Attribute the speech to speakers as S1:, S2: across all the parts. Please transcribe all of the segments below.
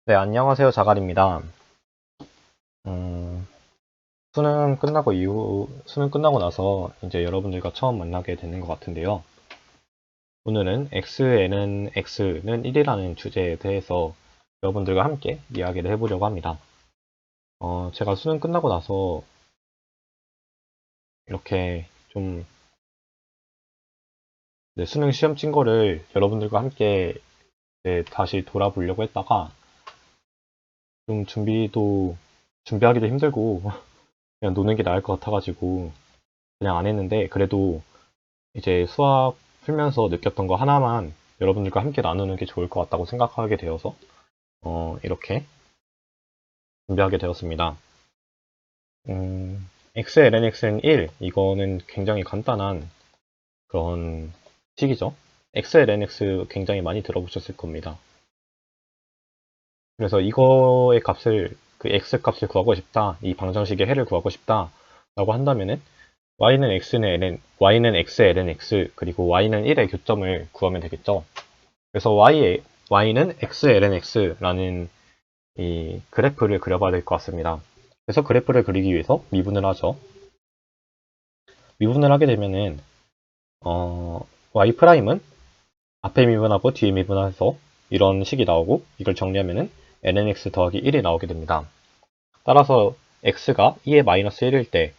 S1: 네, 안녕하세요. 자갈입니다. 음, 수능 끝나고 나서 이제 여러분들과 처음 만나게 되는 것 같은데요. 오늘은 x에는 x는 1이라는 주제에 대해서 여러분들과 함께 이야기를 해보려고 합니다. 제가 수능 끝나고 나서 이렇게 좀 수능 시험 친 거를 여러분들과 함께 다시 돌아보려고 했다가 좀 준비하기도 힘들고 그냥 노는 게 나을 것 같아가지고 그냥 안 했는데 그래도 이제 수학 풀면서 느꼈던 거 하나만 여러분들과 함께 나누는 게 좋을 것 같다고 생각하게 되어서 이렇게 준비하게 되었습니다. XLNX는 1 이거는 굉장히 간단한 그런 식이죠. XLNX 굉장히 많이 들어보셨을 겁니다. 그래서 이거의 값을 그 X 값을 구하고 싶다, 이 방정식의 해를 구하고 싶다 라고 한다면은 Y는 X, L은 X, 그리고 Y는 1의 교점을 구하면 되겠죠. 그래서 Y는 X, Ln X라는 이 그래프를 그려봐야 될 것 같습니다. 그래서 그래프를 그리기 위해서 미분을 하죠. 미분을 하게 되면은, Y'은 앞에 미분하고 뒤에 미분해서 이런 식이 나오고, 이걸 정리하면은 lnx 더하기 1이 나오게 됩니다. 따라서 x가 2의 마이너스 1일 때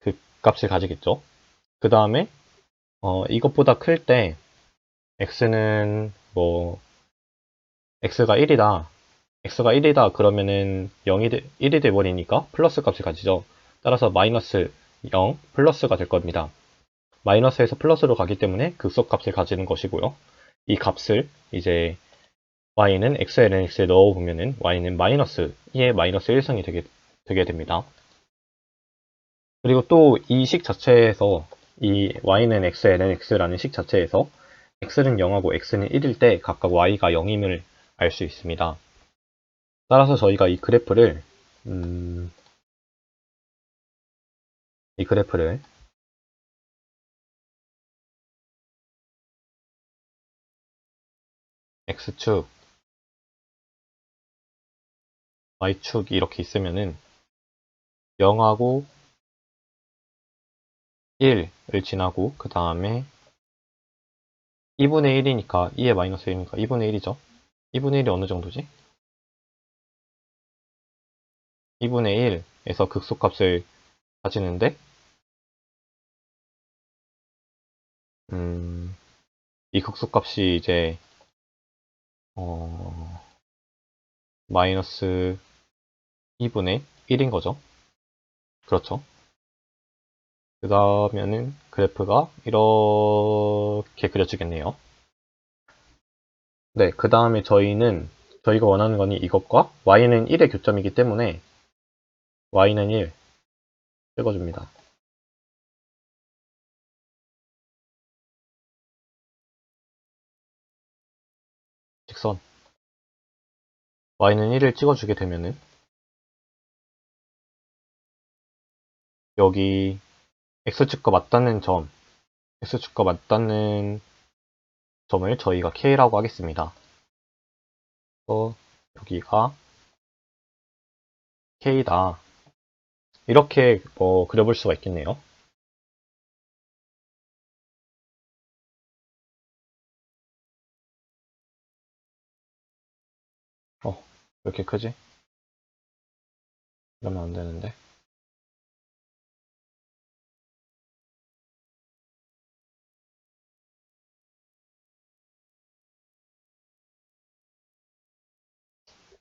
S1: 그 값을 가지겠죠. 그 다음에, 이것보다 클 때, x는 x가 1이다. x가 1이다 그러면은 1이 돼버리니까 플러스 값을 가지죠. 따라서 마이너스 0 플러스가 될 겁니다. 마이너스에서 플러스로 가기 때문에 극소값을 가지는 것이고요. 이 값을 이제 y는 xlnx에 넣어보면은 y는 마이너스 2의 마이너스 1승이 되게 됩니다. 그리고 또 이 식 자체에서 이 y는 xlnx라는 식 자체에서 x는 0하고 x는 1일 때 각각 y가 0임을 알 수 있습니다. 따라서 저희가 음, 이 그래프를 x축, y축 이렇게 있으면은 0하고 1을 지나고 그 다음에 2분의 1이니까 2의 마이너스 1이니까 2분의 1이죠. 2분의 1이 어느 정도지? 2분의 1에서 극소값을 가지는데 이 극소값이 이제 어, 마이너스 2분의 1인 거죠. 그렇죠. 그러면은 그래프가 이렇게 그려지겠네요. 네, 그 다음에 저희가 원하는 거니 이것과 y는 1의 교점이기 때문에 y는 1 찍어줍니다. 직선 y는 1을 찍어주게 되면은 여기 x축과 맞닿는 x축과 맞닿는 점을 저희가 k라고 하겠습니다. 여기가 k다. 이렇게 그려볼 수가 있겠네요. 왜 이렇게 크지? 이러면 안 되는데.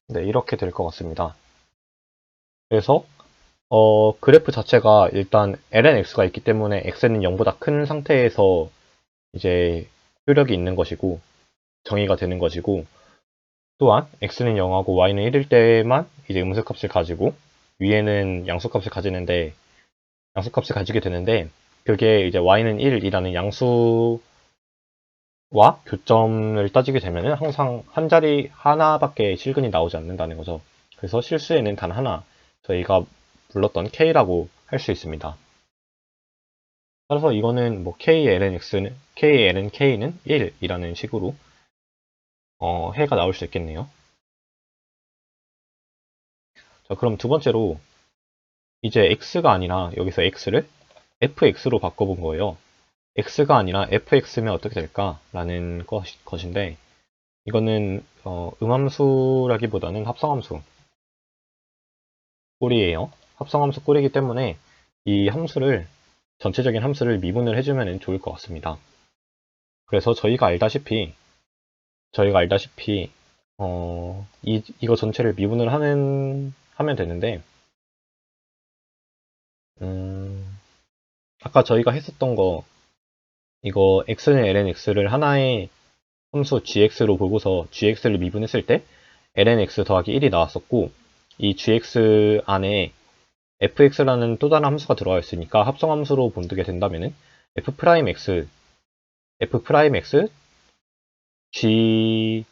S1: 네, 이렇게 될 것 같습니다. 그래서 그래프 자체가 일단 lnx가 있기 때문에 x는 0보다 큰 상태에서 이제 효력이 있는 것이고 정의가 되는 것이고 또한 x는 0하고 y는 1일 때만 이제 음수값을 가지고 위에는 양수값을 가지게 되는데 그게 이제 y는 1이라는 양수와 교점을 따지게 되면은 항상 한 자리 하나밖에 실근이 나오지 않는다는 거죠. 그래서 실수에는 단 하나 저희가 불렀던 k라고 할 수 있습니다. 따라서 이거는 kln k는 1이라는 식으로 해가 나올 수 있겠네요. 자, 그럼 두 번째로 이제 x가 아니라 여기서 x를 fx로 바꿔본 거예요. x가 아니라 fx면 어떻게 될까? 라는 것인데 이거는 음함수라기보다는 합성함수 꼴이에요. 합성함수 꼴이기 때문에 이 함수를 전체적인 함수를 미분을 해주면 좋을 것 같습니다. 그래서 저희가 알다시피 이거 전체를 미분을 하면 되는데 아까 저희가 했었던 거 이거 x는 lnx를 하나의 함수 gx로 보고서 gx를 미분했을 때 lnx 더하기 1이 나왔었고 이 gx 안에 fx라는 또 다른 함수가 들어가 있으니까 합성함수로 본두게 된다면은 f'x g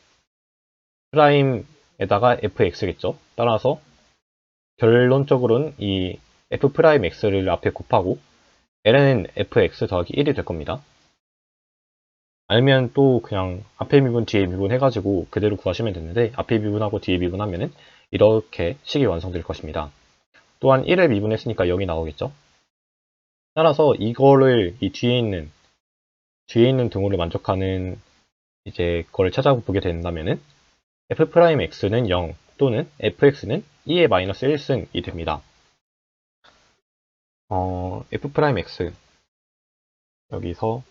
S1: 프라임에다가 fx겠죠. 따라서 결론적으로는 이 f'x를 앞에 곱하고 ln은 fx 더하기 1이 될 겁니다. 알면 또 그냥 앞에 미분 뒤에 미분 해가지고 그대로 구하시면 되는데 앞에 미분하고 뒤에 미분하면은 이렇게 식이 완성될 것입니다. 또한 1을 미분했으니까 0이 나오겠죠. 따라서 이거를 이 뒤에 있는 등호를 만족하는 이제 그걸 찾아보게 된다면은 f'x는 0 또는 fx는 2의 마이너스 1승이 됩니다. f'x 여기서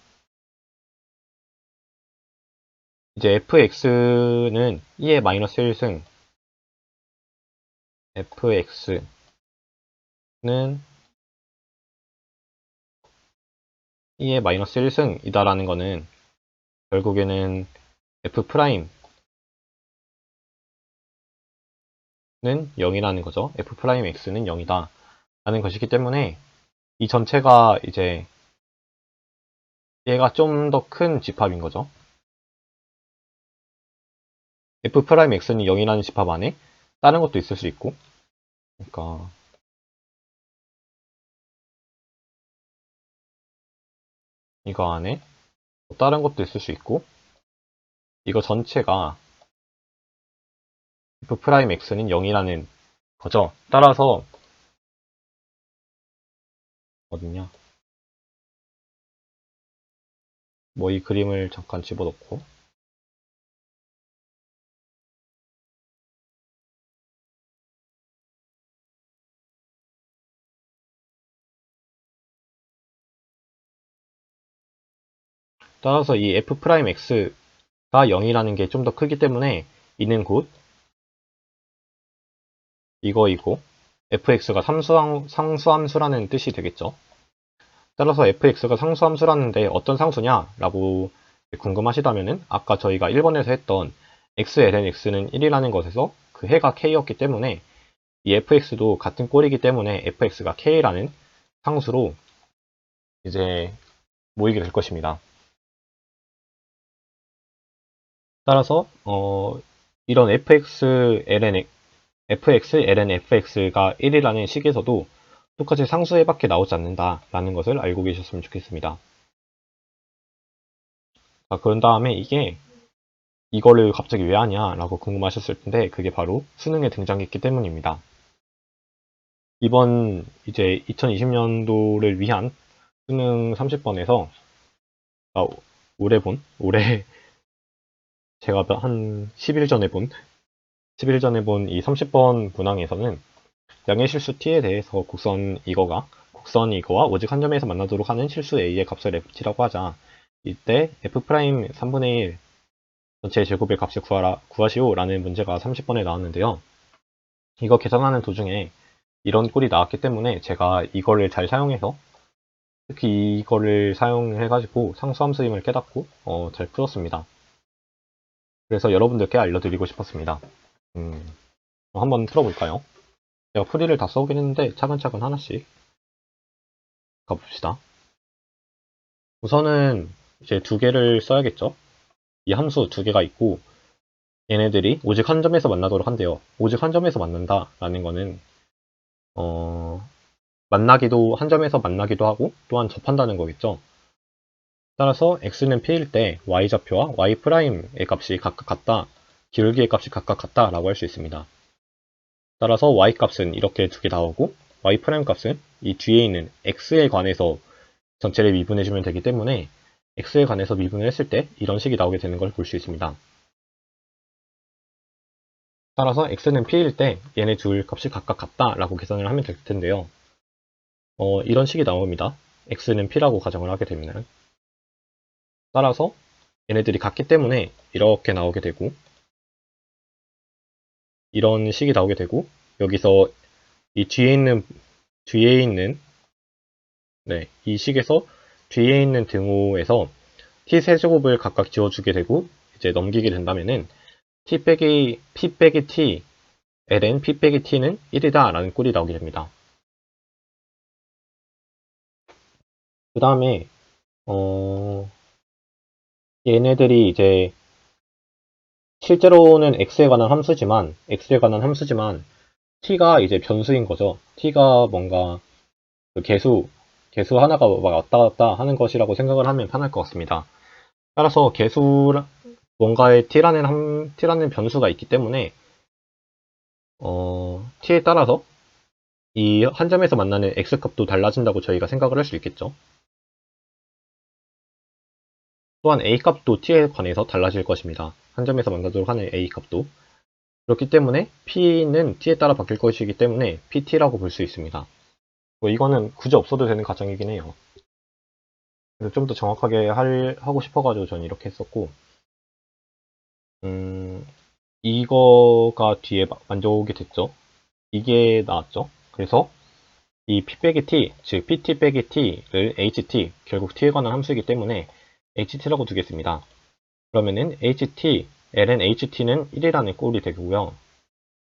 S1: 이제 fx는 2의 마이너스 1승 fx는 2의 마이너스 1승이다라는 거는 결국에는 f'는 0이라는 거죠. f'x는 0이다 라는 것이기 때문에 이 전체가 이제 얘가 좀 더 큰 집합인 거죠. f'x는 0이라는 집합 안에 다른 것도 있을 수 있고 그러니까 이거 안에 다른 것도 있을 수 있고 이거 전체가 f'x는 0이라는 거죠. 따라서 어딨냐 뭐 이 그림을 잠깐 집어넣고 따라서 이 f'x가 0이라는 게 좀 더 크기 때문에 이는 곧 이거이고 fx가 상수함수라는 뜻이 되겠죠. 따라서 fx가 상수함수라는데 어떤 상수냐 라고 궁금하시다면은 아까 저희가 1번에서 했던 x ln x는 1이라는 것에서 그 해가 k였기 때문에 이 fx도 같은 꼴이기 때문에 fx가 k라는 상수로 이제 모이게 될 것입니다. 따라서 이런 fx ln fx가 1이라는 식에서도 똑같이 상수에밖에 나오지 않는다라는 것을 알고 계셨으면 좋겠습니다. 자, 그런 다음에 이거를 갑자기 왜 하냐 라고 궁금하셨을 텐데 그게 바로 수능에 등장했기 때문입니다. 이번 이제 2020년도를 위한 수능 30번에서 올해 제가 한 10일 전에 본 이 30번 문항에서는 양의 실수 t에 대해서 곡선 이거와 오직 한 점에서 만나도록 하는 실수 a의 값을 ft라고 하자. 이때 f' 3분의 1 전체 제곱의 값을 구하시오 라는 문제가 30번에 나왔는데요. 이거 계산하는 도중에 이런 꼴이 나왔기 때문에 제가 이거를 잘 사용해서 특히 이거를 사용해가지고 상수함수임을 깨닫고 잘 풀었습니다. 그래서 여러분들께 알려드리고 싶었습니다. 한번 풀어볼까요? 제가 풀이를 다 써오긴 했는데 차근차근 하나씩 가봅시다. 우선은 이제 두 개를 써야겠죠? 이 함수 두 개가 있고 얘네들이 오직 한 점에서 만나도록 한대요. 오직 한 점에서 만난다 라는 거는 한 점에서 만나기도 하고 또한 접한다는 거겠죠. 따라서 x는 p일 때 y좌표와 y'의 값이 각각 같다, 기울기의 값이 각각 같다 라고 할 수 있습니다. 따라서 y 값은 이렇게 두 개 나오고 y 프라임 값은 이 뒤에 있는 x에 관해서 전체를 미분해주면 되기 때문에 x에 관해서 미분을 했을 때 이런 식이 나오게 되는 걸 볼 수 있습니다. 따라서 x는 p일 때 얘네 둘 값이 각각 같다라고 계산을 하면 될 텐데요. 이런 식이 나옵니다. x는 p라고 가정을 하게 되면 따라서 얘네들이 같기 때문에 이렇게 나오게 되고 이런 식이 나오게 되고 여기서 이 뒤에 있는 네, 이 식에서 뒤에 있는 등호에서 t 세제곱을 각각 지워주게 되고 이제 넘기게 된다면은 t 빼기 p 빼기 t ln p 빼기 t는 1이다 라는 꼴이 나오게 됩니다. 그 다음에 얘네들이 이제 실제로는 x에 관한 함수지만 t가 이제 변수인 거죠. t가 뭔가 그 개수 하나가 막 왔다 갔다 하는 것이라고 생각을 하면 편할 것 같습니다. 따라서 뭔가의 t라는 변수가 있기 때문에 t에 따라서 이 한 점에서 만나는 x값도 달라진다고 저희가 생각을 할 수 있겠죠. 또한 a값도 t에 관해서 달라질 것입니다. 한 점에서 만나도록 하는 a값도. 그렇기 때문에 p는 t에 따라 바뀔 것이기 때문에 pt라고 볼 수 있습니다. 뭐 이거는 굳이 없어도 되는 가정이긴 해요. 그래서 좀 더 정확하게 하고 싶어가지고 저는 이렇게 했었고, 이거가 뒤에 먼저 오게 됐죠. 이게 나왔죠. 그래서 이 p 빼기 t, 즉 pt 빼기 t를 ht, 결국 t에 관한 함수이기 때문에 ht라고 두겠습니다. 그러면은 ht, ln ht는 1이라는 꼴이 되고요.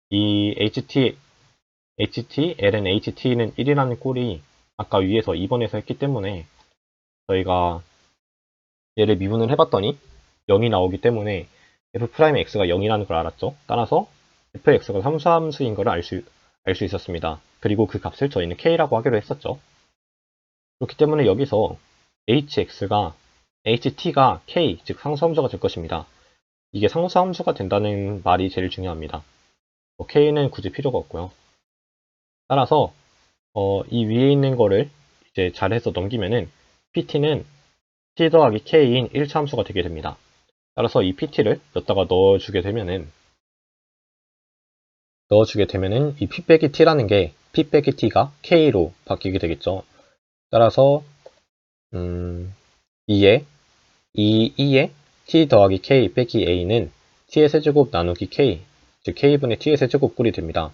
S1: 이 ht, ln ht는 1이라는 꼴이 아까 위에서 2번에서 했기 때문에 저희가 얘를 미분을 해봤더니 0이 나오기 때문에 f'x가 0이라는 걸 알았죠. 따라서 fx가 함수인 걸 알 수 있었습니다. 그리고 그 값을 저희는 k라고 하기로 했었죠. 그렇기 때문에 여기서 ht가 k, 즉 상수함수가 될 것입니다. 이게 상수함수가 된다는 말이 제일 중요합니다. k는 굳이 필요가 없고요. 따라서 이 위에 있는 거를 이제 잘해서 넘기면은 pt는 t 더하기 k인 1차 함수가 되게 됩니다. 따라서 이 pt를 여기다가 넣어주게 되면은 이 p 빼기 t라는 게 p 빼기 t가 k로 바뀌게 되겠죠. 따라서 2에 t 더하기 k 빼기 a는 t의 세제곱 나누기 k, 즉 k분의 t의 세제곱 꼴이 됩니다.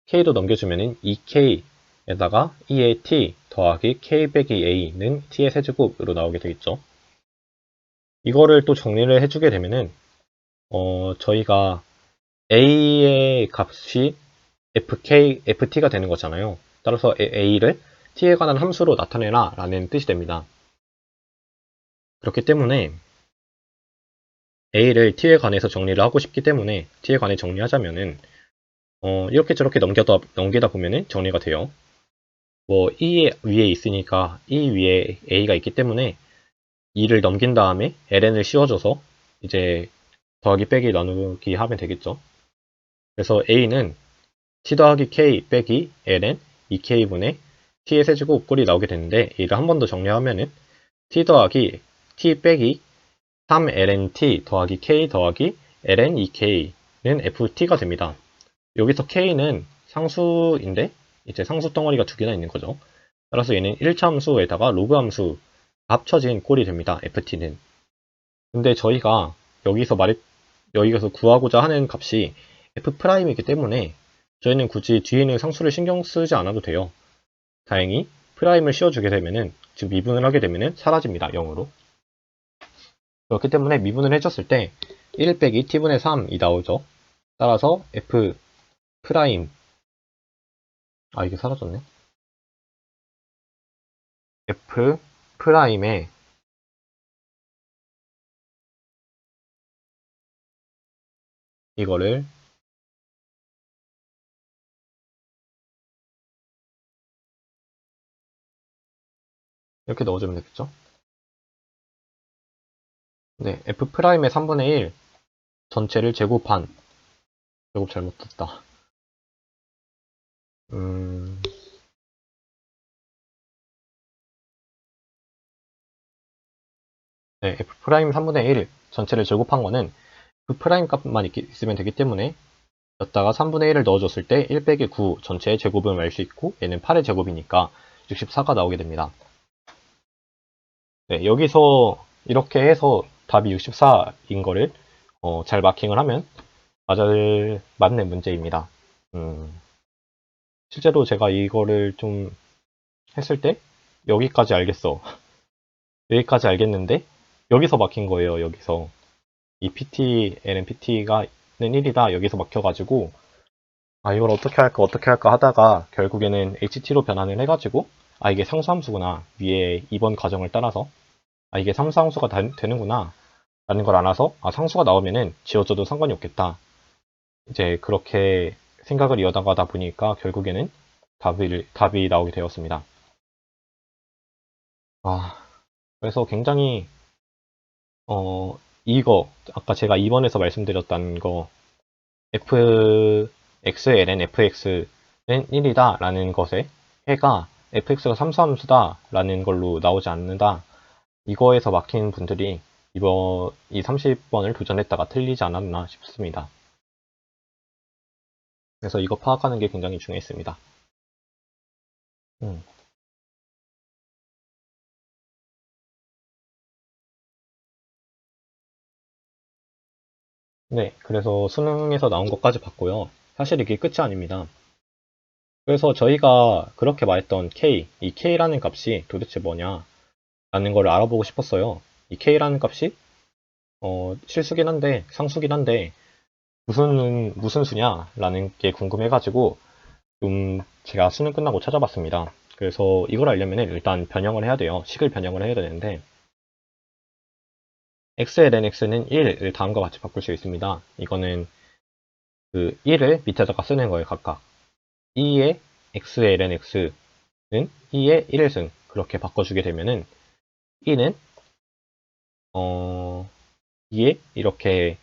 S1: k도 넘겨주면은 2k에다가 2의 t 더하기 k 빼기 a는 t의 세제곱으로 나오게 되겠죠. 이거를 또 정리를 해주게 되면은 저희가 a의 값이 ft가 되는 거잖아요. 따라서 a를 t에 관한 함수로 나타내라 라는 뜻이 됩니다. 그렇기 때문에 a를 t에 관해서 정리를 하고 싶기 때문에 t에 관해 정리하자면은 이렇게 저렇게 넘기다 보면은 정리가 돼요. 뭐 이 위에 있으니까 이 위에 a가 있기 때문에 2를 넘긴 다음에 ln을 씌워줘서 이제 더하기 빼기 나누기 하면 되겠죠. 그래서 a는 t 더하기 k 빼기 ln 2k분의 t의 세제곱 꼴이 나오게 되는데 이를 한 번 더 정리하면은 t 더하기 t 빼기 3ln-t 더하기 k 더하기 ln 2k는 ft가 됩니다. 여기서 k는 상수인데 이제 상수 덩어리가 두 개나 있는 거죠. 따라서 얘는 1차 함수에다가 로그 함수 합쳐진 꼴이 됩니다. ft는. 근데 저희가 여기서 구하고자 하는 값이 f'이기 때문에 저희는 굳이 뒤에 있는 상수를 신경 쓰지 않아도 돼요. 다행히 프라임을 씌워주게 되면은, 즉 미분을 하게 되면은 사라집니다. 0으로. 그렇기 때문에 미분을 해줬을 때 1 빼기 t분의 3이 나오죠. 따라서 f 프라임, 이게 사라졌네. f 프라임에 이거를 이렇게 넣어주면 되겠죠. 네, f 프라임의 3분의 1 전체를 제곱 잘못했다. 네, f 프라임 3분의 1 전체를 제곱한 거는 그 프라임 값만 있으면 되기 때문에 여기다가 3분의 1을 넣어줬을 때 1 빼기 9 전체의 제곱을 알 수 있고 얘는 8의 제곱이니까 64가 나오게 됩니다. 네, 여기서 이렇게 해서 답이 64인 거를 잘 마킹을 하면 맞는 문제입니다. 실제로 제가 이거를 좀 했을 때 여기까지 알겠어. 여기까지 알겠는데 여기서 막힌 거예요. 여기서 이 PT, LNPT가 는 1이다. 여기서 막혀가지고 이걸 어떻게 할까 하다가 결국에는 HT로 변환을 해가지고 이게 상수함수구나. 위에 2번 과정을 따라서 이게 상수함수가 되는구나 라는 걸 알아서 상수가 나오면은 지워져도 상관이 없겠다. 이제 그렇게 생각을 이어나가다 보니까 결국에는 답이 나오게 되었습니다. 그래서 굉장히 이거 아까 제가 2번에서 말씀드렸던 거 fxln fx는 1이다 라는 것에 해가 fx가 삼수함수다 라는 걸로 나오지 않는다. 이거에서 막힌 분들이 이 30번을 도전했다가 틀리지 않았나 싶습니다. 그래서 이거 파악하는 게 굉장히 중요했습니다. 네, 그래서 수능에서 나온 것까지 봤고요. 사실 이게 끝이 아닙니다. 그래서 저희가 그렇게 말했던 K, 이 K라는 값이 도대체 뭐냐 라는 걸 알아보고 싶었어요. 이 K라는 값이 실수긴 한데 상수긴 한데 무슨 수냐 라는 게 궁금해가지고 좀 제가 수능 끝나고 찾아봤습니다. 그래서 이걸 알려면 일단 변형을 해야 돼요. 식을 변형을 해야 되는데 xln x는 1을 다음과 같이 바꿀 수 있습니다. 이거는 그 1을 밑에다가 쓰는 거예요. 각각 2의 xln x는 2의 1승 그렇게 바꿔주게 되면은 2는 2에 이렇게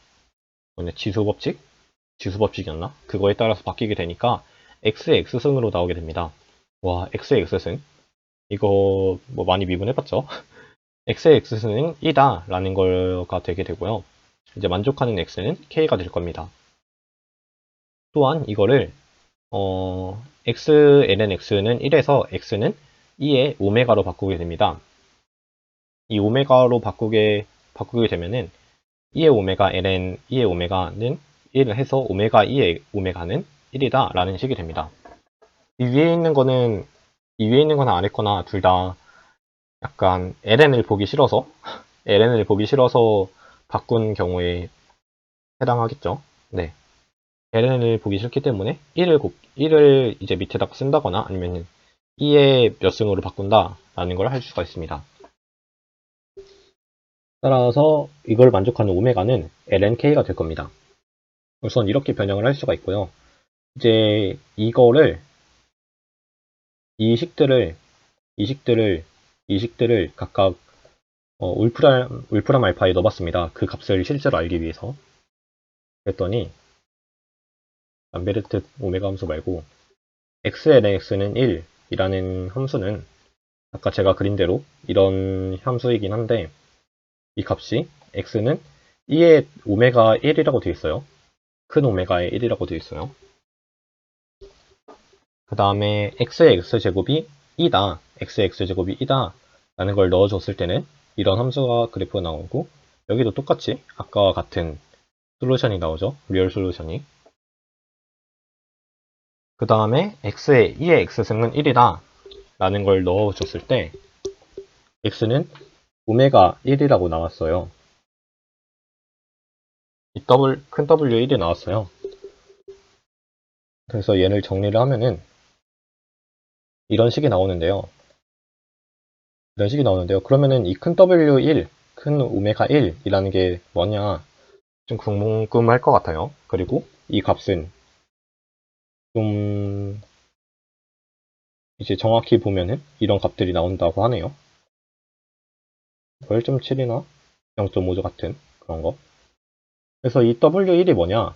S1: 지수법칙이었나? 그거에 따라서 바뀌게 되니까 x의 x승으로 나오게 됩니다. 와, x의 x승 이거 뭐 많이 미분해봤죠? x의 x승은 2다 라는 거가 되게 되고요. 이제 만족하는 x는 k가 될 겁니다. 또한 이거를 xln x는 1에서 x는 2의 오메가로 바꾸게 됩니다. 이 오메가로 바꾸게 되면은 2의 오메가 ln 2의 오메가는 1을 해서 오메가 2의 오메가는 1이다 라는 식이 됩니다. 이 위에 있는 거는 안 했거나 둘 다 약간 ln을 보기 싫어서 바꾼 경우에 해당하겠죠. 네. ln을 보기 싫기 때문에 1을 이제 밑에다가 쓴다거나 아니면 2의 몇 승으로 바꾼다 라는 걸 할 수가 있습니다. 따라서 이걸 만족하는 오메가는 lnk가 될 겁니다. 우선 이렇게 변형을 할 수가 있고요. 이제 이 식들을 각각 울프람 알파에 넣어봤습니다. 그 값을 실제로 알기 위해서. 그랬더니 람베르트 오메가 함수 말고 xlnx는 1이라는 함수는 아까 제가 그린 대로 이런 함수이긴 한데 이 값이 x는 2의 오메가 1이라고 되어 있어요. 큰 오메가의 1이라고 되어 있어요. 그 다음에 x의 x제곱이 2다. x의 x제곱이 2다. 라는 걸 넣어줬을 때는 이런 함수가 그래프가 나오고 여기도 똑같이 아까와 같은 솔루션이 나오죠. 리얼 솔루션이. 그 다음에 2의 x승은 1이다. 라는 걸 넣어줬을 때 x는 오메가 1이라고 나왔어요. 이 큰 W 1이 나왔어요. 그래서 얘를 정리를 하면은 이런 식이 나오는데요. 그러면은 이 큰 W1, 큰 오메가 1이라는 게 뭐냐 좀 궁금할 것 같아요. 그리고 이 값은 좀 이제 정확히 보면은 이런 값들이 나온다고 하네요. 1.7이나 0.5조 같은 그런 거. 그래서 이 W1이 뭐냐?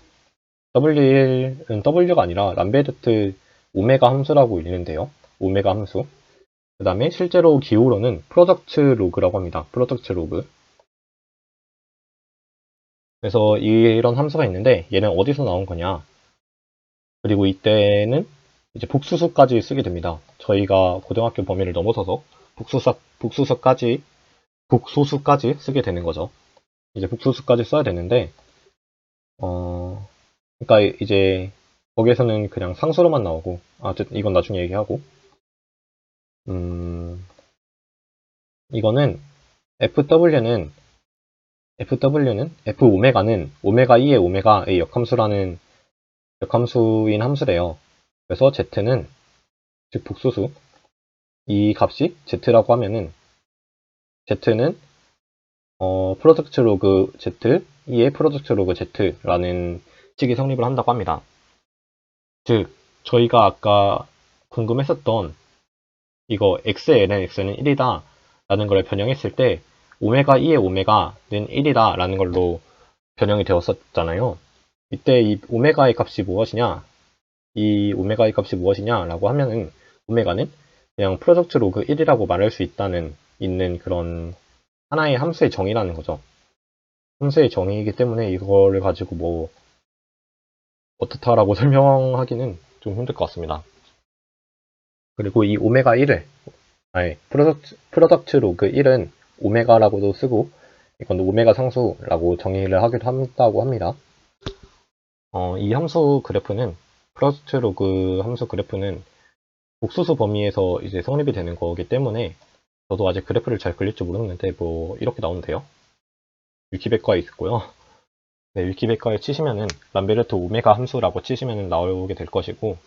S1: W1은 W가 아니라 람베르트 오메가 함수라고 있는데요. 오메가 함수. 그 다음에 실제로 기호로는 프로덕트 로그라고 합니다. 프로덕트 로그. 그래서 이런 함수가 있는데 얘는 어디서 나온 거냐. 그리고 이때는 이제 복수수까지 쓰게 됩니다. 저희가 고등학교 범위를 넘어서서 복소수까지 쓰게 되는 거죠. 이제 복소수까지 써야 되는데, 그러니까 이제 거기에서는 그냥 상수로만 나오고, 이건 나중에 얘기하고, 이거는 F 오메가는 오메가 2의 오메가의 역함수인 함수래요. 그래서 Z는, 즉 복소수, 이 값이 Z라고 하면은, Z는, 프로덕트 로그 Z, 2의 프로덕트 로그 Z라는 식이 성립을 한다고 합니다. 즉, 저희가 아까 궁금했었던 이거 x의 ln x는 1이다 라는 걸 변형했을 때 오메가 2의 오메가는 1이다 라는 걸로 변형이 되었었잖아요. 이때 이 오메가의 값이 무엇이냐? 이 오메가의 값이 무엇이냐? 라고 하면은 오메가는 그냥 프로덕트 로그 1이라고 말할 수 있는 그런 하나의 함수의 정의라는 거죠. 함수의 정의이기 때문에 이거를 가지고 뭐 어떻다라고 설명하기는 좀 힘들 것 같습니다. 그리고 이 오메가 1을 프로덕트 로그 1은 오메가라고도 쓰고 이건 오메가 상수라고 정의를 하기도 한다고 합니다. 이 함수 그래프는 프로덕트 로그 함수 그래프는 복수수 범위에서 이제 성립이 되는 거기 때문에 저도 아직 그래프를 잘 그릴지 모르겠는데 뭐 이렇게 나오는데요. 위키백과에 있고요. 네, 위키백과에 치시면은 람베르트 오메가 함수라고 치시면은 나오게 될 것이고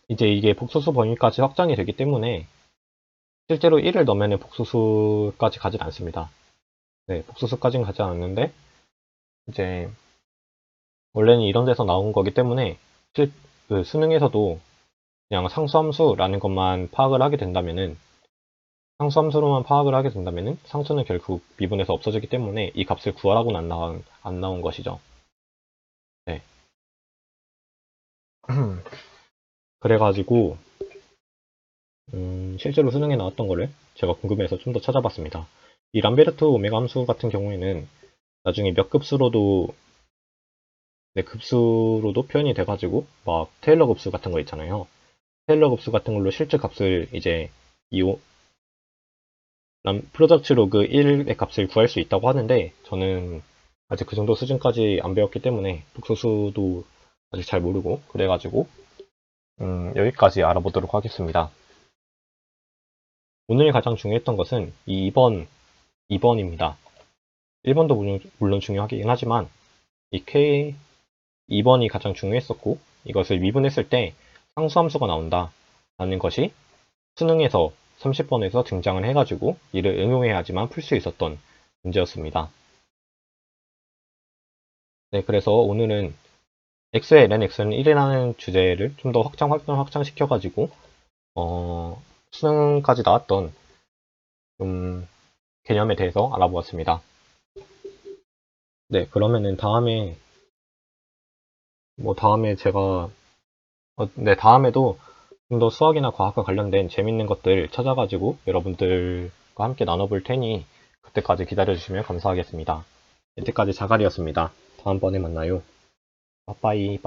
S1: 이제 이게 복수수 범위까지 확장이 되기 때문에 실제로 1을 넣으면 복수수까지 가진 않습니다. 네, 복수수까지는 가지 않는데 이제 원래는 이런 데서 나온 거기 때문에 그 수능에서도 그냥 상수함수라는 것만 파악을 하게 된다면은 상수함수로만 파악을 하게 된다면은 상수는 결국 미분에서 없어지기 때문에 이 값을 구하라고는 안 나온 것이죠. 네. 그래가지고 실제로 수능에 나왔던 거를 제가 궁금해서 좀 더 찾아봤습니다. 이 람베르트 오메가 함수 같은 경우에는 나중에 몇 급수로도 급수로도 표현이 돼가지고 막 테일러 급수 같은 거 있잖아요. 테일러 급수 같은 걸로 실제 값을 이제 이 프로덕트 로그 1의 값을 구할 수 있다고 하는데 저는 아직 그 정도 수준까지 안 배웠기 때문에 복소수도 아직 잘 모르고 그래가지고 여기까지 알아보도록 하겠습니다. 오늘 가장 중요했던 것은 이 2번입니다. 1번도 물론 중요하긴 하지만 이 K 2번이 가장 중요했었고 이것을 미분했을 때 상수함수가 나온다 라는 것이 수능에서 30번에서 등장을 해가지고 이를 응용해야지만 풀 수 있었던 문제였습니다. 네, 그래서 오늘은 x의 ln x는 1이라는 주제를 좀 더 확장시켜가지고 수능까지 나왔던 개념에 대해서 알아보았습니다. 네, 그러면은 다음에 다음에도 좀 더 수학이나 과학과 관련된 재밌는 것들 찾아가지고 여러분들과 함께 나눠볼 테니 그때까지 기다려주시면 감사하겠습니다. 이때까지 자갈이었습니다. 다음번에 만나요. 빠빠이.